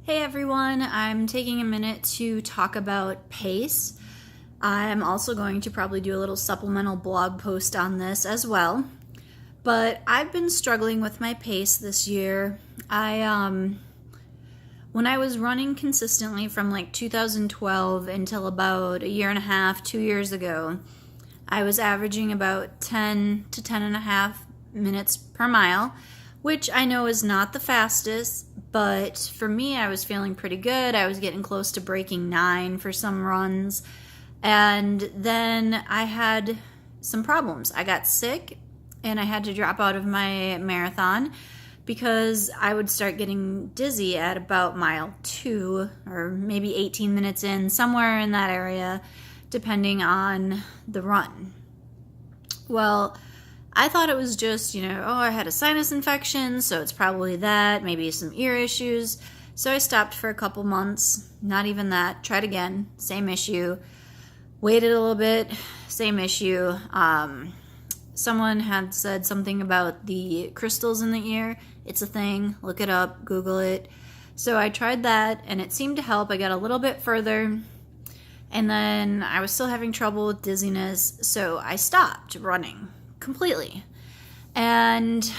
Hey everyone, I'm taking a minute to talk about pace. I'm also going to probably do a little supplemental blog post on this as well. But I've been struggling with my pace this year. When I was running consistently from like 2012 until about a year and a half, 2 years ago, I was averaging about 10 to 10 and a half minutes per mile, which I know is not the fastest, but for me, I was feeling pretty good. I was getting close to breaking 9 for some runs. And then I had some problems. I got sick and I had to drop out of my marathon because I would start getting dizzy at about mile 2 or maybe 18 minutes in, somewhere in that area, depending on the run. Well, I thought it was just, I had a sinus infection, so it's probably that, maybe some ear issues. So I stopped for a couple months, not even that, tried again, same issue. Waited a little bit, same issue. Someone had said something about the crystals in the ear. It's a thing, look it up, Google it. So I tried that, and it seemed to help. I got a little bit further, and then I was still having trouble with dizziness, so I stopped running completely. And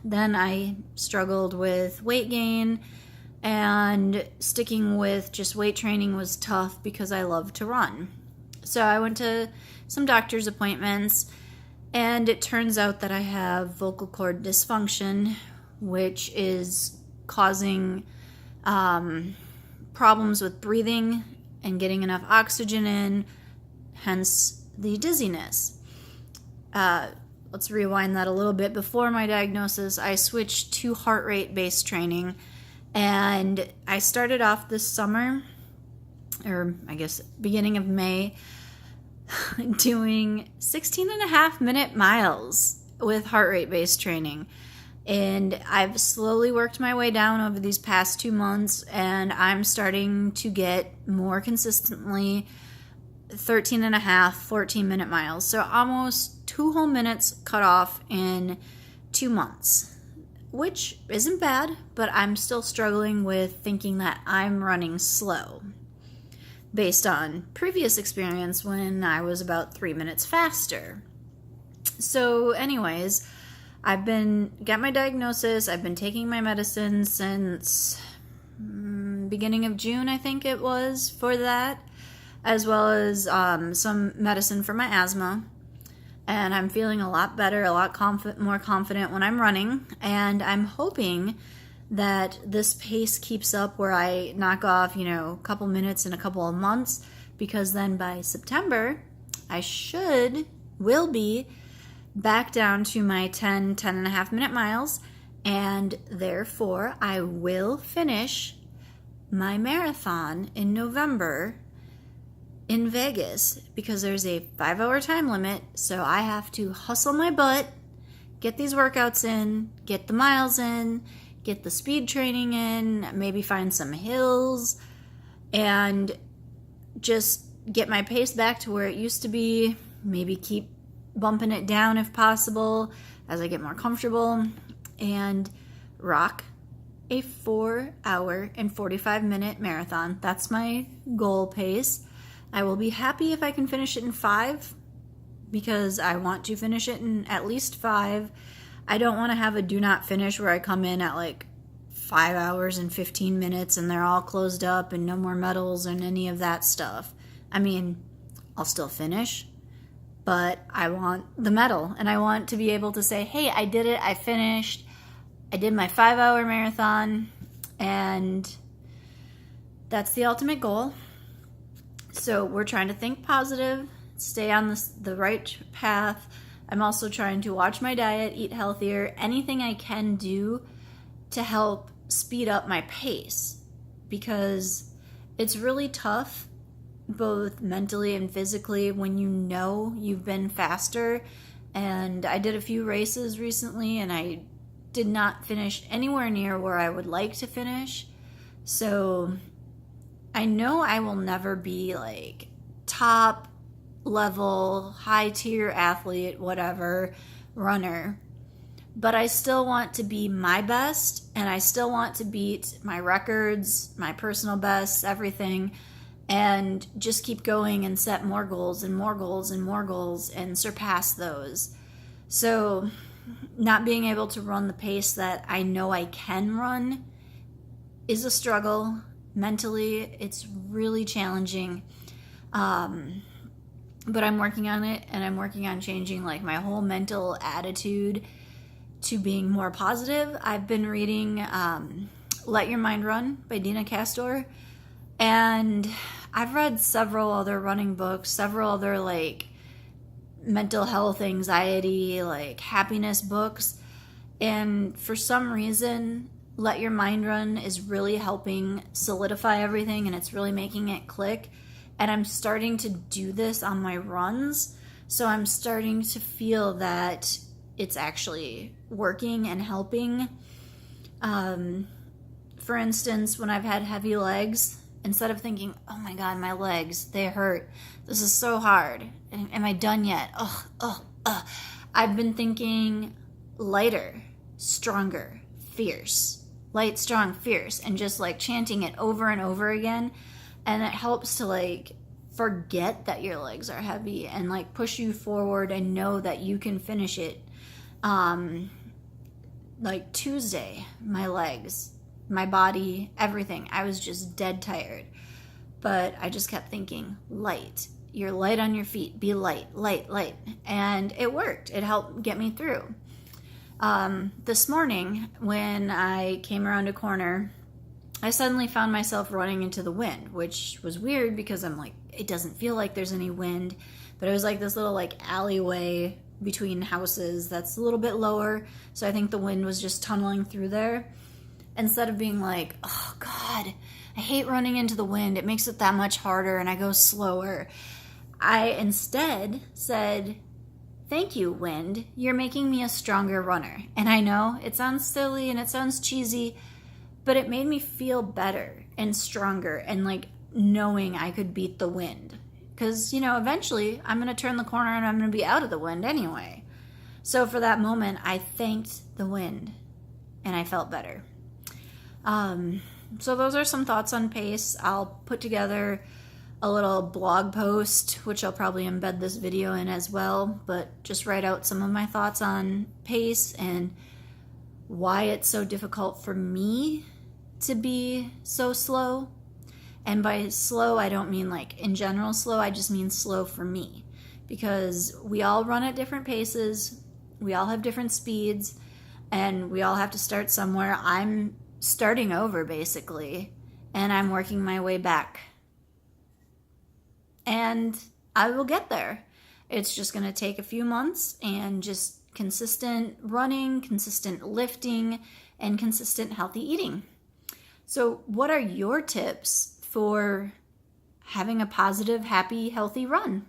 then I struggled with weight gain, and sticking with just weight training was tough because I love to run. So I went to some doctor's appointments, and it turns out that I have vocal cord dysfunction, which is causing problems with breathing and getting enough oxygen in, hence the dizziness. Let's rewind that a little bit. Before my diagnosis, I switched to heart rate based training, and I started off this summer, or I guess beginning of May, doing 16 and a half minute miles with heart rate based training. And I've slowly worked my way down over these past 2 months, and I'm starting to get more consistently 13 and a half, 14 minute miles. So almost 2 whole minutes cut off in 2 months, which isn't bad, but I'm still struggling with thinking that I'm running slow based on previous experience when I was about 3 minutes faster. So anyways, got my diagnosis. I've been taking my medicine since beginning of June, I think it was, for that, as well as some medicine for my asthma. And I'm feeling a lot better, a lot more confident when I'm running. And I'm hoping that this pace keeps up where I knock off, a couple minutes in a couple of months, because then by September, I will be back down to my 10 and a half minute miles, and therefore I will finish my marathon in November in Vegas, because there's a 5-hour time limit, so I have to hustle my butt, get these workouts in, get the miles in, get the speed training in, maybe find some hills, and just get my pace back to where it used to be, maybe keep bumping it down if possible as I get more comfortable, and rock a 4-hour and 45-minute marathon. That's my goal pace. I will be happy if I can finish it in 5, because I want to finish it in at least 5. I don't want to have a do not finish where I come in at like 5 hours and 15 minutes and they're all closed up and no more medals and any of that stuff. I mean, I'll still finish, but I want the medal, and I want to be able to say, hey, I did it, I finished, I did my 5-hour marathon, and that's the ultimate goal. So we're trying to think positive, stay on the right path. I'm also trying to watch my diet, eat healthier, anything I can do to help speed up my pace, because it's really tough, both mentally and physically, when you've been faster. And I did a few races recently, and I did not finish anywhere near where I would like to finish. So I know I will never be like top level, high tier athlete, whatever, runner. but I still want to be my best, and I still want to beat my records, my personal bests, everything, and just keep going and set more goals and more goals and more goals and surpass those. So not being able to run the pace that I know I can run is a struggle. Mentally, it's really challenging. But I'm working on it, and I'm working on changing like my whole mental attitude to being more positive. I've been reading Let Your Mind Run by Dina Castor, and I've read several other running books, several other like mental health, anxiety, like happiness books, and for some reason Let Your Mind Run is really helping solidify everything, and it's really making it click. And I'm starting to do this on my runs, so I'm starting to feel that it's actually working and helping. For instance, when I've had heavy legs, instead of thinking, oh my God, my legs, they hurt. This is so hard. Am I done yet? I've been thinking lighter, stronger, fierce. Light, strong, fierce. And just like chanting it over and over again. And it helps to like forget that your legs are heavy and like push you forward and know that you can finish it. Like Tuesday, my legs, my body, everything, I was just dead tired. But I just kept thinking, light. You're light on your feet. Be light, light, light. And it worked. It helped get me through. This morning, when I came around a corner, I suddenly found myself running into the wind, which was weird because I'm like, it doesn't feel like there's any wind, but it was like this little like alleyway between houses that's a little bit lower, so I think the wind was just tunneling through there. Instead of being like, oh God, I hate running into the wind, it makes it that much harder and I go slower, I instead said, thank you, wind, you're making me a stronger runner. And I know it sounds silly and it sounds cheesy, but it made me feel better and stronger and like knowing I could beat the wind. Because, you know, eventually I'm going to turn the corner and I'm going to be out of the wind anyway. So for that moment, I thanked the wind and I felt better. So those are some thoughts on pace. I'll put together a little blog post, which I'll probably embed this video in as well, but just write out some of my thoughts on pace and why it's so difficult for me to be so slow. And by slow, I don't mean like in general slow, I just mean slow for me. Because we all run at different paces, we all have different speeds, and we all have to start somewhere. I'm starting over basically, and I'm working my way back. And I will get there. It's just going to take a few months and just consistent running, consistent lifting, and consistent healthy eating. So what are your tips for having a positive, happy, healthy run?